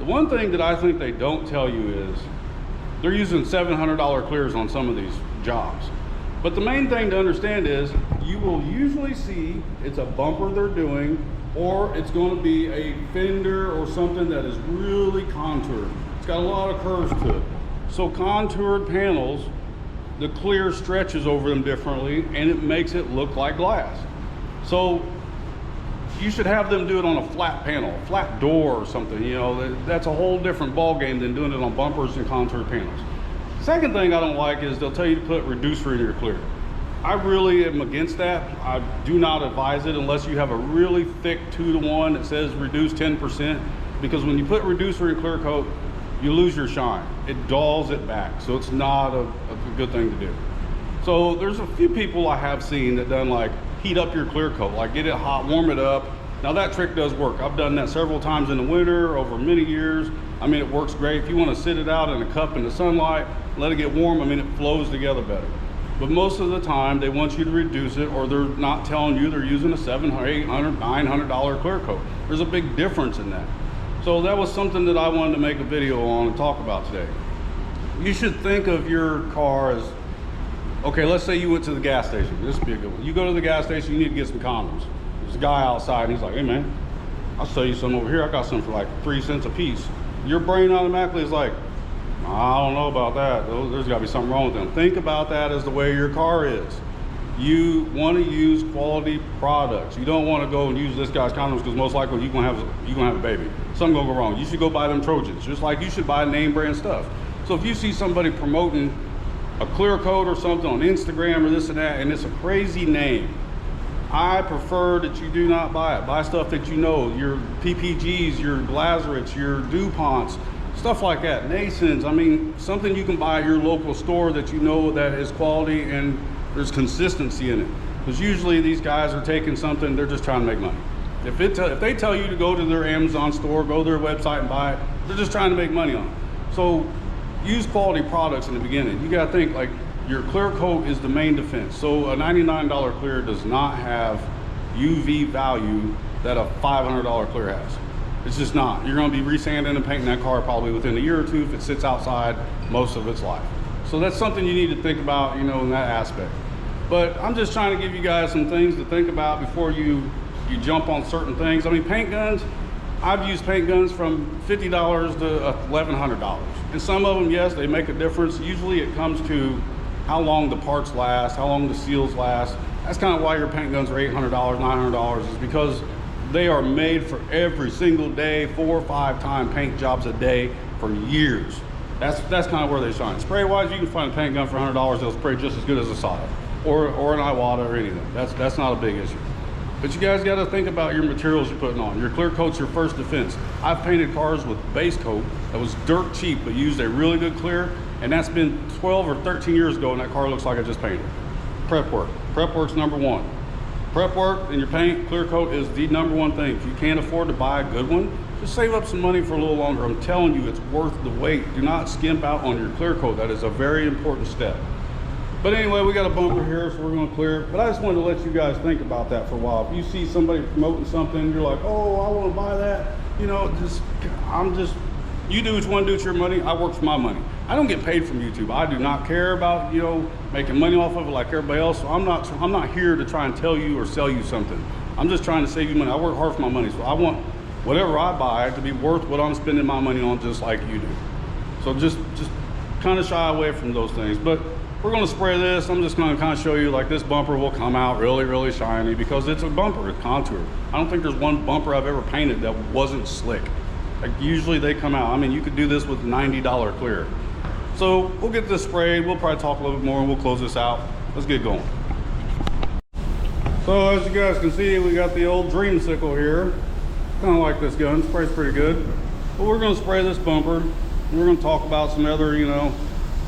one thing that I think they don't tell you is they're using $700 clears on some of these jobs. But the main thing to understand is you will usually see it's a bumper they're doing, or it's going to be a fender or something that is really contoured. It's got a lot of curves to it. So contoured panels, the clear stretches over them differently and it makes it look like glass. So you should have them do it on a flat panel, a flat door or something. You know, that's a whole different ball game than doing it on bumpers and contoured panels. Second thing I don't like is they'll tell you to put reducer in your clear. I really am against that. I do not advise it unless you have a really thick 2-to-1 that says reduce 10%, because when you put reducer in Clearcoat, you lose your shine. It dulls it back, so it's not a good thing to do. So there's a few people I have seen that done like heat up your Clearcoat, like get it hot, warm it up. Now that trick does work. I've done that several times in the winter over many years. I mean, it works great. If you want to sit it out in a cup in the sunlight, let it get warm, I mean, it flows together better. But most of the time they want you to reduce it, or they're not telling you they're using a $700, $800, $900 Clearcoat. There's a big difference in that. So that was something that I wanted to make a video on and talk about today. You should think of your car as, okay, let's say you went to the gas station. This would be a good one. You go to the gas station, you need to get some condoms. There's a guy outside and he's like, hey man, I'll sell you some over here. I got some for like 3 cents a piece. Your brain automatically is like, I don't know about that. There's gotta be something wrong with them. Think about that as the way your car is. You want to use quality products. You don't want to go and use this guy's condoms because most likely you're gonna have a baby. Something gonna go wrong. You should go buy them Trojans, just like you should buy name brand stuff. So if you see somebody promoting a Clearcoat or something on Instagram or this and that, and it's a crazy name, I prefer that you do not buy it. Buy stuff that you know, your PPGs, your Glazerets, your DuPonts, stuff like that. Nasons, I mean, something you can buy at your local store that you know that is quality and there's consistency in it. Because usually these guys are taking something, they're just trying to make money. If they tell you to go to their Amazon store, go to their website and buy it, they're just trying to make money on it. So use quality products in the beginning. You gotta think like your Clearcoat is the main defense. So a $99 clear does not have UV value that a $500 clear has. It's just not. You're gonna be resanding and painting that car probably within a year or two if it sits outside most of its life. So that's something you need to think about, you know, in that aspect. But I'm just trying to give you guys some things to think about before you jump on certain things. I mean, paint guns, I've used paint guns from $50 to $1,100. And some of them, yes, they make a difference. Usually it comes to how long the parts last, how long the seals last. That's kind of why your paint guns are $800, $900, is because they are made for every single day, 4 or 5 time paint jobs a day for years. That's kind of where they shine. Spray wise, you can find a paint gun for $100, they'll spray just as good as a solid or an Iwata or anything. That's not a big issue. But you guys got to think about your materials you're putting on. Your Clearcoat's your first defense. I've painted cars with base coat that was dirt cheap but used a really good clear, and that's been 12 or 13 years ago, and that car looks like I just painted. Prep work. Prep work's number one. Prep work and your paint, Clearcoat is the number one thing. If you can't afford to buy a good one, just save up some money for a little longer. I'm telling you, it's worth the wait. Do not skimp out on your Clearcoat. That is a very important step. But anyway, we got a bumper here, so we're going to clear it. But I just wanted to let you guys think about that for a while. If you see somebody promoting something, you're like, oh, I want to buy that. You know, you do what you want to do with your money. I work for my money. I don't get paid from YouTube. I do not care about, you know, making money off of it like everybody else. So I'm not here to try and tell you or sell you something. I'm just trying to save you money. I work hard for my money, so I want whatever I buy to be worth what I'm spending my money on, just like you do. So just kind of shy away from those things. But we're going to spray this. I'm just going to kind of show you, like, this bumper will come out really, really shiny because it's a bumper, it's contoured. I don't think there's one bumper I've ever painted that wasn't slick. Like, usually they come out. I mean, you could do this with $90 clear. So we'll get this sprayed. We'll probably talk a little bit more and we'll close this out. Let's get going. So as you guys can see, we got the old Dreamsicle here. Kind of like this gun. Sprays pretty good. But we're going to spray this bumper. We're going to talk about some other, you know,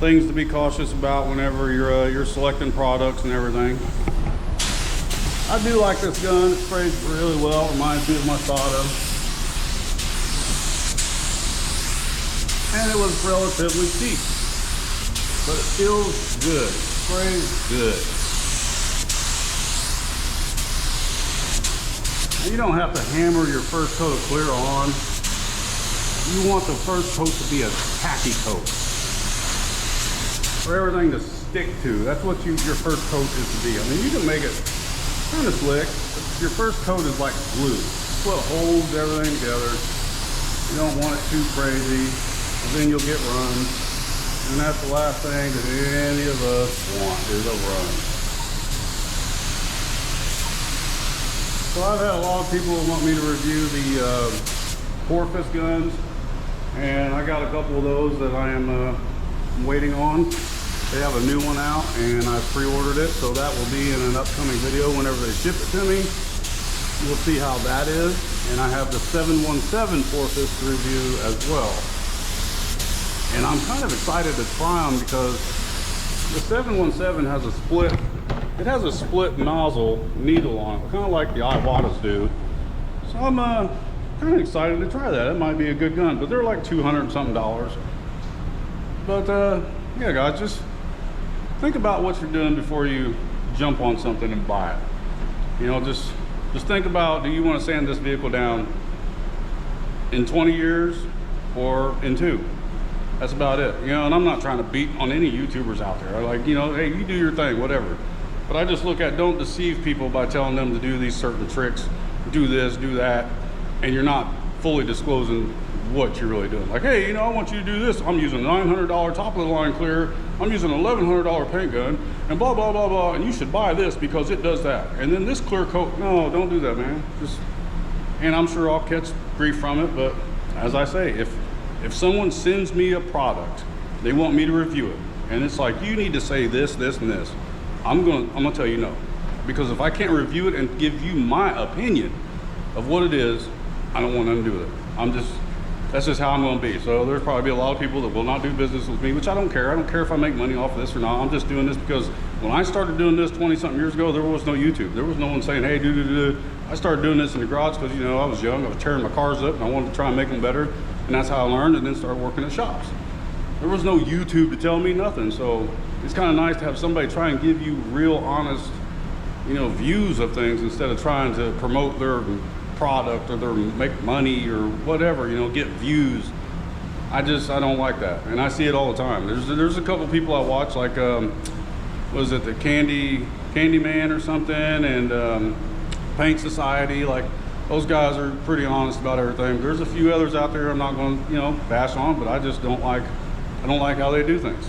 things to be cautious about whenever you're selecting products and everything. I do like this gun. It sprays really well. Reminds me of my Sato. And it was relatively cheap, but it feels good. It sprays good. And you don't have to hammer your first coat of clear on. you want the first coat to be a tacky coat. For everything to stick to. That's what your first coat is to be. I mean, you can make it kind of slick, but your first coat is like glue. It's what holds everything together. You don't want it too crazy, and then you'll get runs. And that's the last thing that any of us want, is a run. So I've had a lot of people want me to review the Porpoise guns, and I got a couple of those that I am waiting on. They have a new one out, and I pre-ordered it, so that will be in an upcoming video whenever they ship it to me. We'll see how that is. And I have the 717 Porpoise to review as well. And I'm kind of excited to try them because the 717 has a split, it has a split nozzle needle on it, kind of like the Iwatas do. So I'm kind of excited to try that. It might be a good gun, but they're like $200 and something. But yeah, guys, just think about what you're doing before you jump on something and buy it. You know, just think about, do you want to sand this vehicle down in 20 years or in 2? That's about it. You know, and I'm not trying to beat on any YouTubers out there. Like, you know, hey, you do your thing, whatever. But I just look at, don't deceive people by telling them to do these certain tricks, do this, do that, and you're not fully disclosing what you're really doing. Like, hey, you know, I want you to do this. I'm using a $900 top of the line clear. I'm using an $1,100 paint gun, and blah, blah, blah, blah. And you should buy this because it does that. And then this clear coat, no, don't do that, man. And I'm sure I'll catch grief from it. But as I say, if someone sends me a product, they want me to review it, and it's like, you need to say this, this, and this, I'm gonna tell you no. Because if I can't review it and give you my opinion of what it is, I don't want nothing to do with it. That's just how I'm gonna be. So there's probably be a lot of people that will not do business with me, which I don't care. I don't care if I make money off of this or not. I'm just doing this because when I started doing this 20-something years ago, there was no YouTube. There was no one saying, hey, do. I started doing this in the garage because, you know, I was young. I was tearing my cars up and I wanted to try and make them better. And that's how I learned, and then started working at shops. There was no YouTube to tell me nothing. So it's kind of nice to have somebody try and give you real honest, you know, views of things instead of trying to promote their product or their make money or whatever, you know, get views. I don't like that, and I see it all the time. There's a couple people I watch, like was it the Candyman or something, and Paint Society. Like, those guys are pretty honest about everything. There's a few others out there I'm not going to, you know, bash on, but I just don't like how they do things.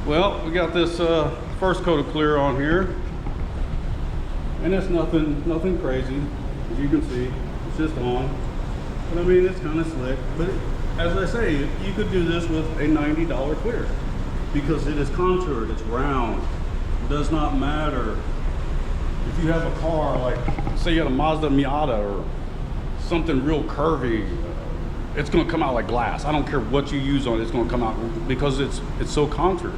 Well, we got this first coat of clear on here, and it's nothing crazy. As you can see, it's just on. But I mean, it's kind of slick. But as I say, you could do this with a $90 clear because it is contoured, it's round. It does not matter if you have a car, like say you had a Mazda Miata or something real curvy, it's going to come out like glass. I don't care what you use on it, it's going to come out because it's so contoured.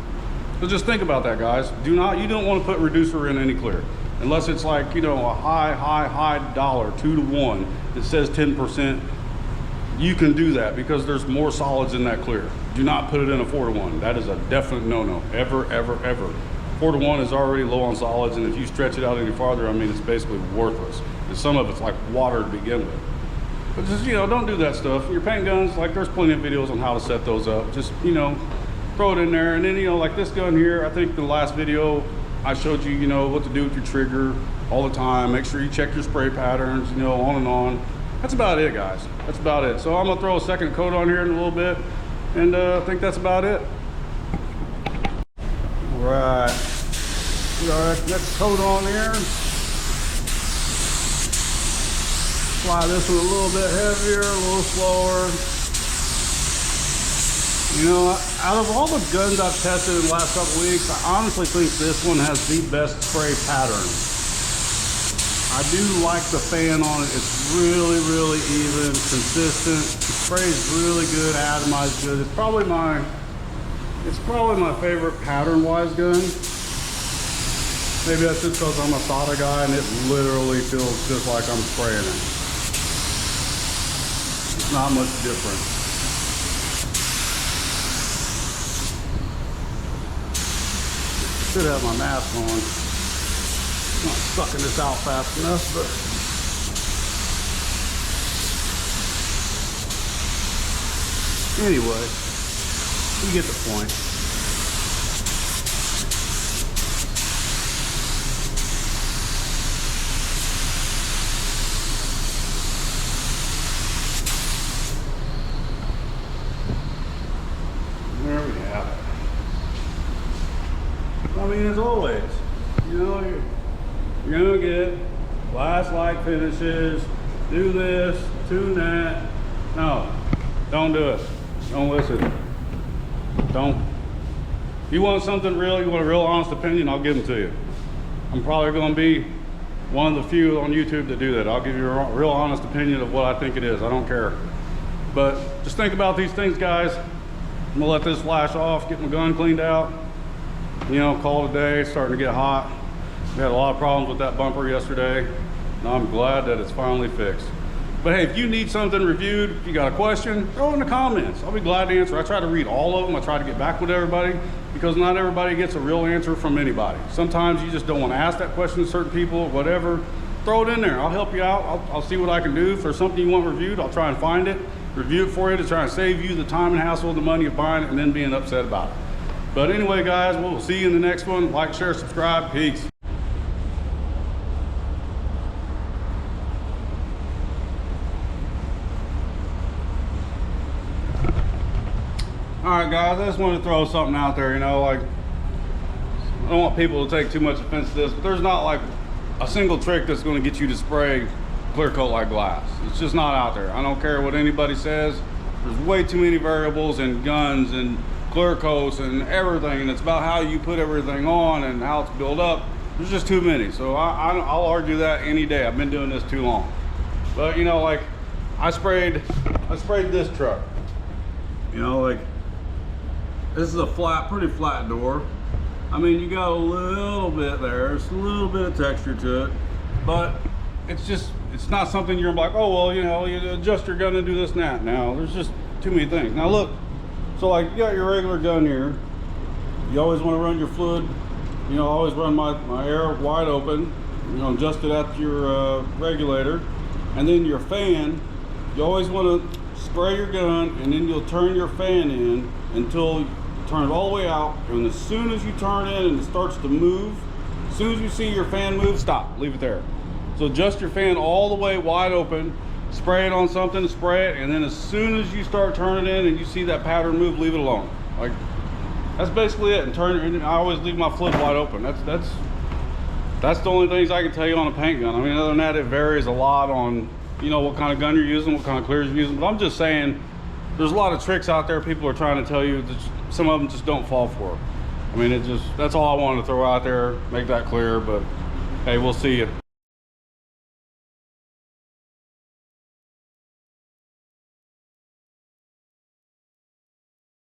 So just think about that, guys. You don't want to put reducer in any clear unless it's like, you know, a high dollar, 2 to 1 that says 10%. You can do that because there's more solids in that clear. Do not put it in a 4 to 1. That is a definite no-no. Ever. 4 to 1 is already low on solids, and if you stretch it out any farther, I mean, it's basically worthless. And some of it's like water to begin with. But just, you know, don't do that stuff. Your paint guns, like, there's plenty of videos on how to set those up. Just, you know, throw it in there. And then, you know, like this gun here, I think the last video I showed you, you know, what to do with your trigger all the time. Make sure you check your spray patterns, you know, on and on. That's about it, guys. That's about it. So I'm gonna throw a second coat on here in a little bit, and I think that's about it. All right. Put our next coat on here. Apply this one a little bit heavier, a little slower. You know, out of all the guns I've tested in the last couple weeks, I honestly think this one has the best spray pattern. I do like the fan on it. It's really even, consistent. The spray's really good, atomized good. It's probably my favorite pattern-wise gun. Maybe that's just because I'm a solder guy and it literally feels just like I'm spraying it. It's not much different. Should have my mask on. Not sucking this out fast enough, but Anyway, you get the point. There we have it. I mean, as always, you know, you're gonna get glass-like finishes, do this, tune that. No, don't do it. Don't listen. Don't. If you want something real, you want a real honest opinion, I'll give them to you. I'm probably gonna be one of the few on YouTube that do that. I'll give you a real honest opinion of what I think it is. I don't care. But just think about these things, guys. I'm gonna let this flash off, get my gun cleaned out, you know, call it a day. It's starting to get hot. We had a lot of problems with that bumper yesterday, and I'm glad that it's finally fixed. But hey, if you need something reviewed, if you got a question, throw it in the comments. I'll be glad to answer. I try to read all of them. I try to get back with everybody, because not everybody gets a real answer from anybody. Sometimes you just don't want to ask that question to certain people or whatever. Throw it in there. I'll help you out. I'll see what I can do. If there's something you want reviewed, I'll try and find it, review it for you to try and save you the time and hassle and the money of buying it and then being upset about it. But anyway, guys, we'll see you in the next one. Like, share, subscribe. Peace. All right, guys, I just wanted to throw something out there, you know, like, I don't want people to take too much offense to this, but there's not like a single trick that's going to get you to spray clear coat like glass. It's just not out there. I don't care what anybody says. There's way too many variables in guns and clear coats and everything, and it's about how you put everything on and how it's built up. There's just too many. So I'll argue that any day. I've been doing this too long. But you know, like, I sprayed this truck. You know, like, this is a pretty flat door. I mean, you got a little bit there. It's a little bit of texture to it, but it's not something you're like, oh, well, you know, you adjust your gun and do this and that. Now, there's just too many things. Now look, so like, you got your regular gun here. You always want to run your fluid, you know, always run my air wide open, you know, adjust it at your regulator. And then your fan, you always want to spray your gun, and then you'll turn your fan in until you turn it all the way out. And as soon as you turn in and it starts to move, as soon as you see your fan move, stop, leave it there. So adjust your fan all the way wide open, spray it on something, spray it, and then as soon as you start turning in and you see that pattern move, leave it alone. Like, that's basically it. And I always leave my fluid wide open. That's the only things I can tell you on a paint gun. I mean, other than that, it varies a lot on, you know, what kind of gun you're using, what kind of clears you're using. But I'm just saying, there's a lot of tricks out there people are trying to tell you that some of them just don't fall for it. I mean, that's all I wanted to throw out there, make that clear. But hey, we'll see you.